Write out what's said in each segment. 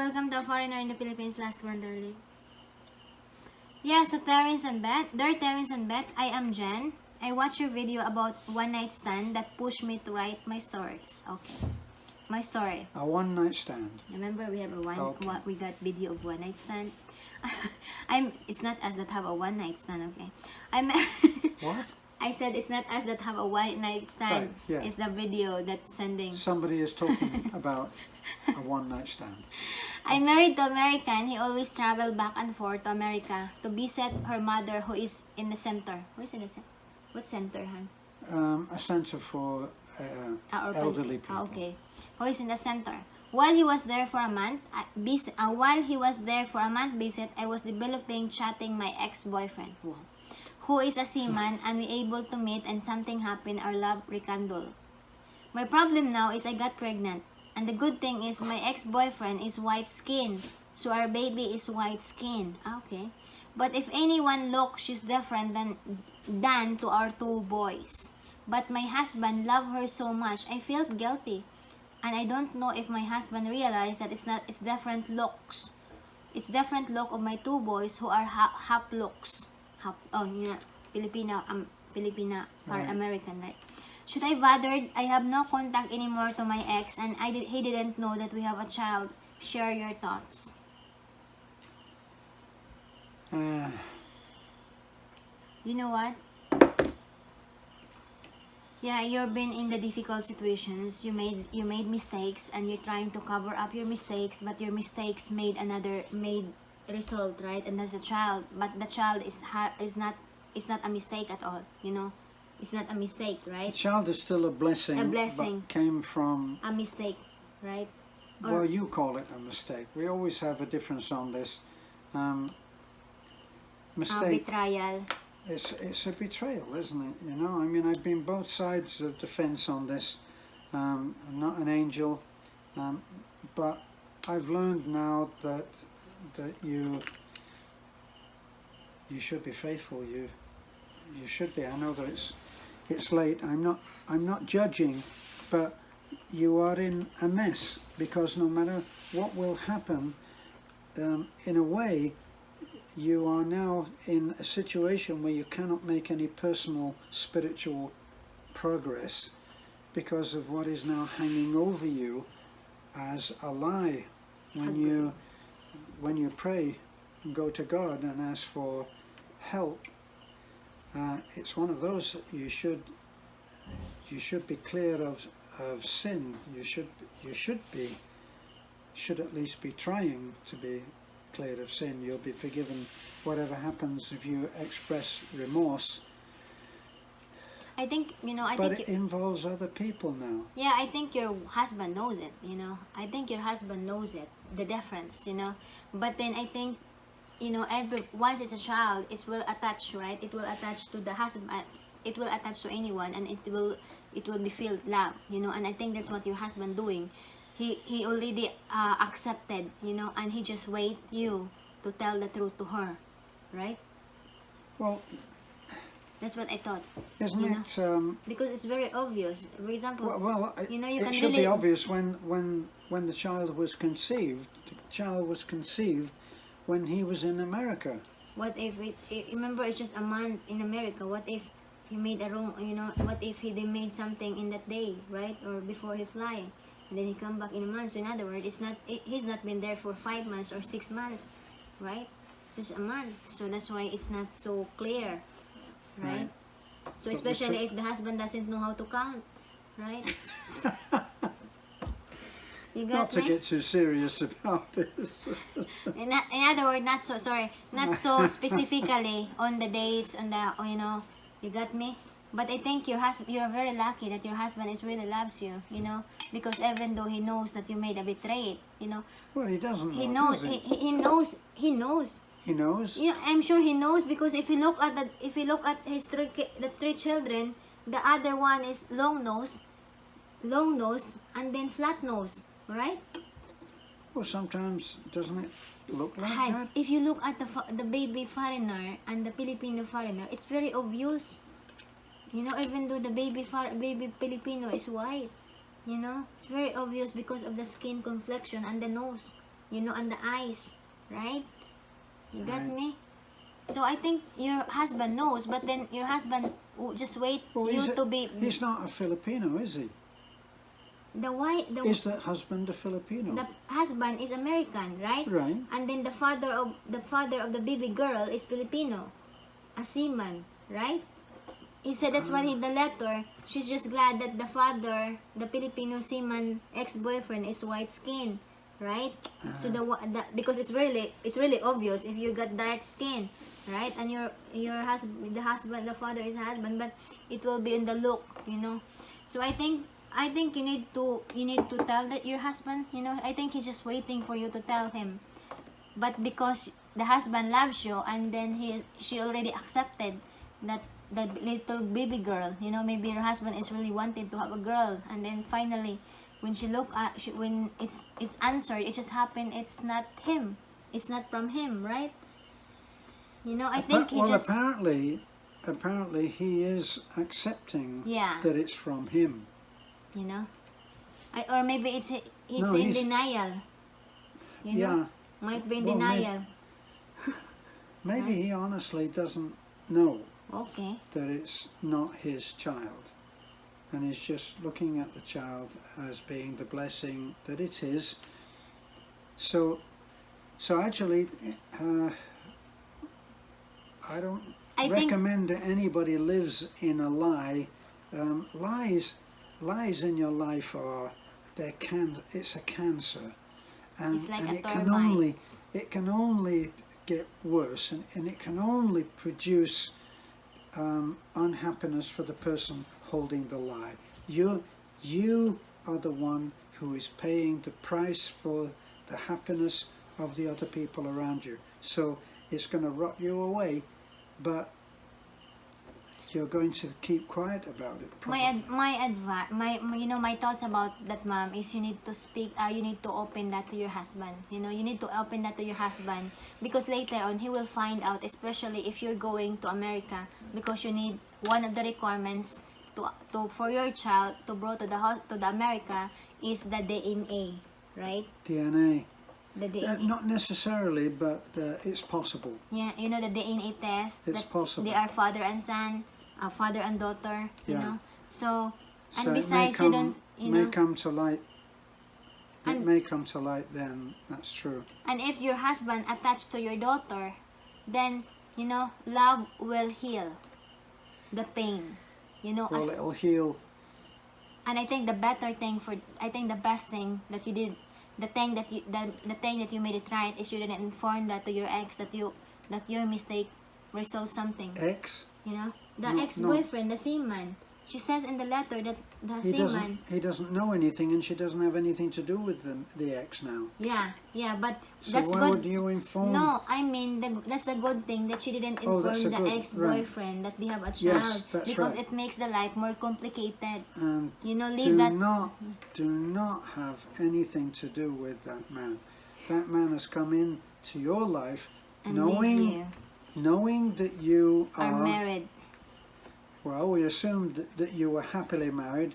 welcome to a foreigner in the Philippines. Last one, darling. Yeah, so Terence and Beth. Terence and Beth. I am Jen. I watched your video about one night stand that pushed me to write my stories. Okay. My story. A one night stand. Remember we have a we got video of one night stand. It's not us that have a one night stand, okay? What? I said it's not us that have a one night stand. Right, yeah. It's the video that's sending. Somebody is talking about a one night stand. I'm married to American. He always travel back and forth to America to visit her mother who is in the center. Who is in the center? What center, Han? A center for elderly people. Okay. Who is in the center? While he was there for a month, visit, I was developing chatting my ex-boyfriend, who is a seaman, and we able to meet and something happened. Our love rekindled. My problem now is I got pregnant, and the good thing is my ex-boyfriend is white skinned, so our baby is white skinned. Okay. But if anyone looks, she's different than to our two boys. But my husband loved her so much, I felt guilty. And I don't know if my husband realized that it's different looks. It's different look of my two boys who are half looks. Filipina or Right. American, right? Should I bother? I have no contact anymore to my ex, and he didn't know that we have a child. Share your thoughts. You know what? Yeah, you've been in the difficult situations. You made mistakes, and you're trying to cover up your mistakes, but your mistakes made result, right? And there's a child, but the child is not a mistake at all. You know, it's not a mistake, right? The child is still a blessing. A blessing. But came from A mistake, right? well, you call it a mistake. We always have a difference on this. Mistake. Betrayal. It's a betrayal, isn't it? You know, I mean, I've been both sides of the fence on this. I'm not an angel, but I've learned now that you should be faithful. You should be. I know that it's late. I'm not judging, but you are in a mess, because no matter what will happen, in a way, you are now in a situation where you cannot make any personal spiritual progress because of what is now hanging over you as a lie. When you pray and go to God and ask for help, it's one of those that you should be clear of sin. You should at least be trying to be clear of sin. You'll be forgiven whatever happens if you express remorse. I think, but it involves other people now. Yeah, I think your husband knows it, I think your husband knows it, the difference, But then I think, once it's a child, it will attach, right? It will attach to the husband, it will attach to anyone, and it will be filled love, And I think that's what your husband doing. He already accepted, and he just wait you to tell the truth to her, right? Well, that's what I thought. Isn't it? Because it's very obvious. For example, well, it should be obvious when the child was conceived. The child was conceived when he was in America. What if remember, it's just a month in America? What if he made a wrong? What if they made something in that day, right, or before he fly? And then he come back in a month. So in other words, he's not been there for 5 months or 6 months, right? It's just a month. So that's why it's not so clear, right? So But especially if the husband doesn't know how to count, right? You got Not to me? get too serious about this. In other words, not so specifically on the dates and you got me. But I think you're very lucky that your husband really loves you, because even though he knows that you made a betrayal, Well, he doesn't know. he knows. Does He knows. He knows. He knows. I'm sure he knows, because if you look at his the 3 children, the other one is long nose, and then flat nose, right? Well, sometimes doesn't it look like Hi, that? if you look at the baby foreigner and the Filipino foreigner, it's very obvious. Even though the baby Filipino is white, it's very obvious because of the skin complexion and the nose, on the eyes, right? You got Right. me? So I think your husband knows, but then your husband just wait Well, you to be he's not a Filipino, is he? the wife. Is the husband a Filipino? The husband is American, right? Right. And then the father of the baby girl is Filipino, a seaman, right? He said that's why in the letter, she's just glad that the father, the Filipino seaman ex-boyfriend, is white skin, right? So because it's really obvious if you got dark skin, right? And your husband, the father is a husband, but it will be in the look, So I think you need to tell that your husband, I think he's just waiting for you to tell him. But because the husband loves you, and then she already accepted that little baby girl, maybe your husband is really wanting to have a girl, and then finally when when it's answered, it just happened, it's not him, it's not from him, right? I think he just apparently he is accepting Yeah. that it's from him. Or maybe he's No, in he's- denial, Yeah. might be in Well, denial. Maybe he honestly doesn't know Okay. that it's not his child, and he's just looking at the child as being the blessing that it is. So actually, I don't I think- recommend that anybody lives in a lie. Lies in your life it's a cancer, and, It's like a it termite. can only get worse, and it can only produce unhappiness for the person holding the lie. You are the one who is paying the price for the happiness of the other people around you. So it's going to rot you away, but you're going to keep quiet about it. Probably. My thoughts about that, mom, is you need to speak. You need to open that to your husband. You need to open that to your husband, because later on he will find out. Especially if you're going to America, because you need one of the requirements to for your child to brought to the America is the DNA, right? DNA. The DNA. Not necessarily, but it's possible. Yeah, the DNA test. It's that possible. They are father and son, father and daughter. Yeah. So, and So besides, it may you don't. may come to light. It And- may come to light then. That's true. And if your husband attached to your daughter, then love will heal the pain. Well, it'll heal. And I think the best thing that you did, the thing that you made it right, is you didn't inform that to your ex that your mistake resolved something. X. The No, ex-boyfriend, the seaman. She says in the letter that the seaman. He doesn't know anything, and she doesn't have anything to do with the ex now. Yeah, but So that's why good. would you inform? No, I mean that's the good thing that she didn't Oh, inform that's a the good- ex-boyfriend that they have a Yes, child, that's because right. it makes the life more complicated. And Leave that. do not have anything to do with that man. That man has come into your life And leave you knowing that you are married. Well, we assumed that you were happily married.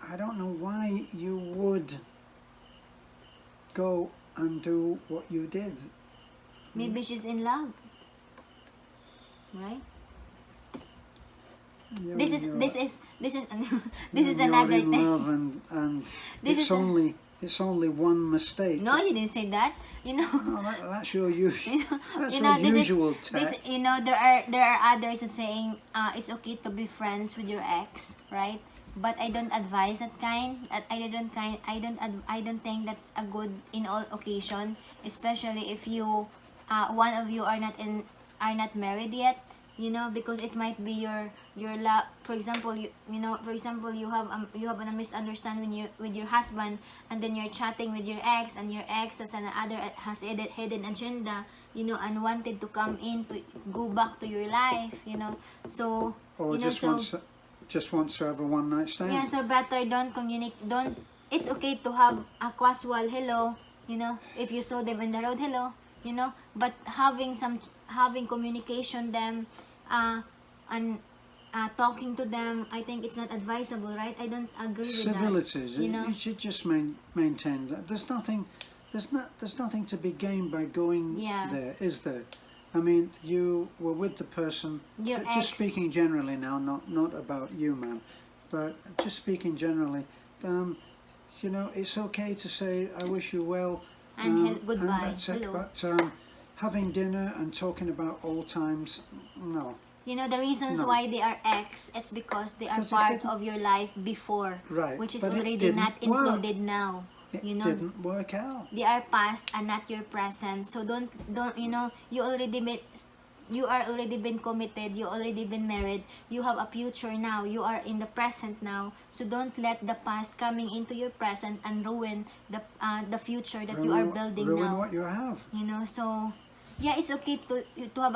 I don't know why you would go and do what you did. Maybe she's in love, right? This is this is another in thing. love, and This it's is only one mistake. No, you didn't say that. No, that's your usual. That's You your know, this usual is tack. there are others that saying it's okay to be friends with your ex, right? But I don't advise that kind. I don't think that's a good in all occasion, especially if you one of you are not married yet. Because it might be your love. For example, you have a misunderstanding with your husband, and then you're chatting with your ex, and your ex has hidden agenda, and wanted to come in to go back to your life, So Or just wants to have a one night stand. yeah, so better don't communicate. Don't. It's okay to have a casual hello, if you saw them in the road, hello, But having communication them, and talking to them, I think it's not advisable, right? I don't agree with Civilities. that. You should just maintain that. There's there's nothing to be gained by going Yeah. there, is there? I mean, you were with the person. Your Just ex. speaking generally now, not about you, ma'am, but just speaking generally. You know, it's okay to say I wish you well, And goodbye. and that's it. Hello. But having dinner and talking about old times, no. You know the reasons No. why they are ex, it's because they are Because it part didn't- of your life before, Right, which is but it already didn't not work. included now. It You know, didn't work out. they are past and not your present. So don't you know, you are already been committed, you already been married, you have a future now, you are in the present now. So don't let the past coming into your present and ruin the future that you are building ruin now. what you have. You know, so yeah, it's okay to have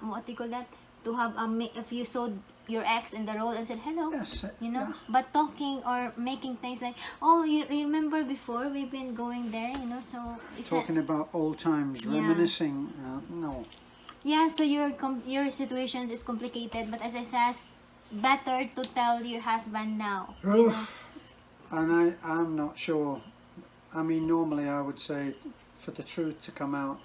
what do you call that, to have if you saw your ex in the road and said hello, Yes, you know, yeah. but talking or making things like, oh, you remember before we've been going there, you know, so it's Talking about old times, Yeah. reminiscing, no. yeah, so your situations is complicated, but as I says, better to tell your husband now, you know. And I'm not sure. I mean, normally I would say for the truth to come out,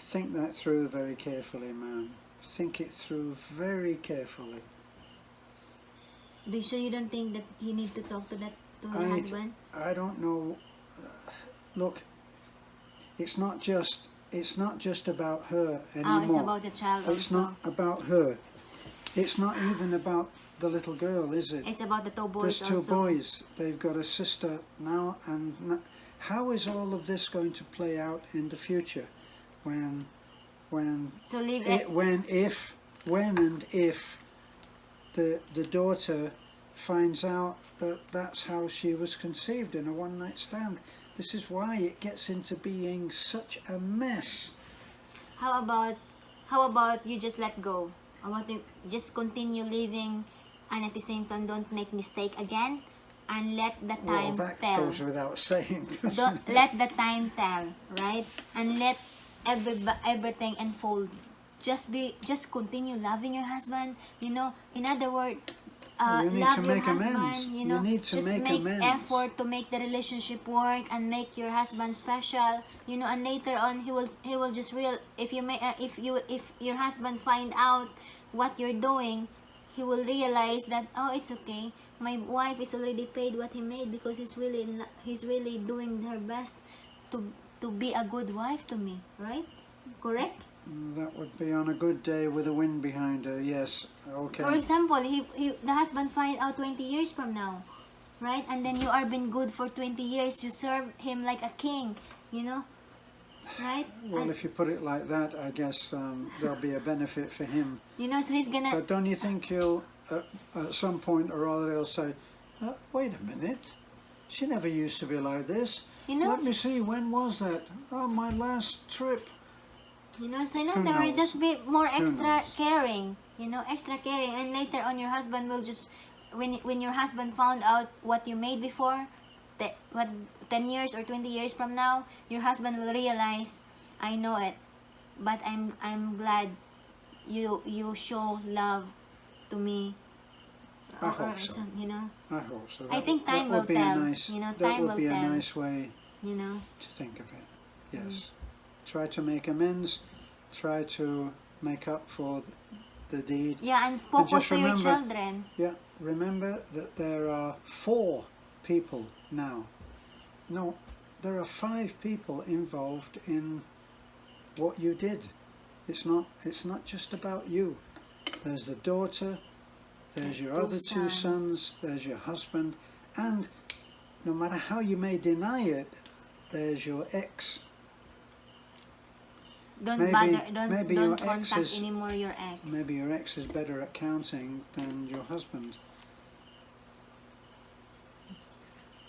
think that through very carefully, man. Think it through very carefully. So you don't think that you need to talk to your husband? I don't know. Look, it's not just about her anymore. Oh, it's about the child It's also. not about her. It's not even about the little girl, is it? It's about the two boys There's two also. boys. They've got a sister now, and how is all of this going to play out in the future, when So leave it, it. when and if the daughter finds out that that's how she was conceived, in a one-night stand. This is why it gets into being such a mess. How about you just let go? How about you just continue living, and at the same time don't make mistake again, and let the time Well, that tell. goes without saying, doesn't Don't it? let the time tell, right? And let everything unfold. Just continue loving your husband. You know, in other words, You need love to your make husband. amends. You You know, need to just make amends. effort to make the relationship work and make your husband special. You know, and later on he will just if your husband find out what you're doing, he will realize that, oh, it's okay. My wife is already paid what he made because he's really doing her best to be a good wife to me, right? Correct? That would be on a good day with a wind behind her. Yes. Okay. For example, the husband find out 20 years from now, right? And then you are been good for 20 years. You serve him like a king, you know, right? Well, And, if you put it like that, I guess there'll be a benefit for him. you know, so he's gonna. But don't you think he'll, at some point or other, he'll say, wait a minute, she never used to be like this. You know? Let me see, when was that? Oh, my last trip. You know, so no, Who they will knows? just be more extra knows? caring. You know, extra caring, and later on, your husband will just when your husband found out what you made before, what 10 years or 20 years from now, your husband will realize, I know it, but I'm glad you show love to me. I hope so. You know, I hope so. I think time that would will be tell. A nice, You know, that time would will be tell. a nice way you know. to think of it. Yes. Try to make amends. Try to make up for the deed. Yeah, and focus just to your remember- children. Yeah, remember that there are 4 people now. No, there are 5 people involved in what you did. It's not just about you. There's the daughter, there's your 2 other 2 sons, there's your husband, and no matter how you may deny it, there's your ex. Don't Maybe- bother. maybe Don't your ex contact is- anymore your ex. Maybe your ex is better at counting than your husband.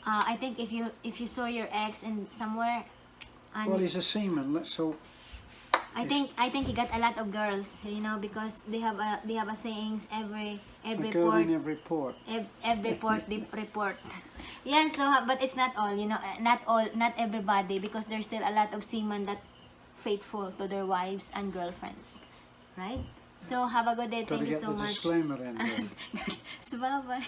I think if you saw your ex in somewhere, and Well, he's a seaman. Let's hope. I think he got a lot of girls, you know, because they have a sayings every A girl port, in every port. every port they report. Yeah, so but it's not all, you know, not everybody, because there's still a lot of seamen that faithful to their wives and girlfriends, right? So have a good day. Got to Thank you get so the much. disclaimer in there. So bye bye.